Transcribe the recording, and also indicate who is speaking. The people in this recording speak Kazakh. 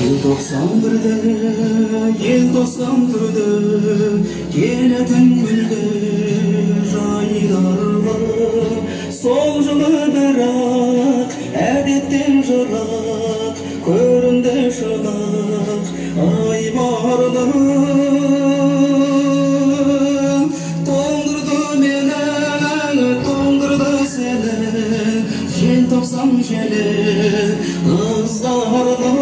Speaker 1: 91'de, yıl 91'de, geleden güldür aylarla. Sol жылы бірақ, әдеттен жырақ, көрінді шырақ, ай барлы. Тоңдырды мені, тоңдырды сені, желтоқсан желі, ызғарлы.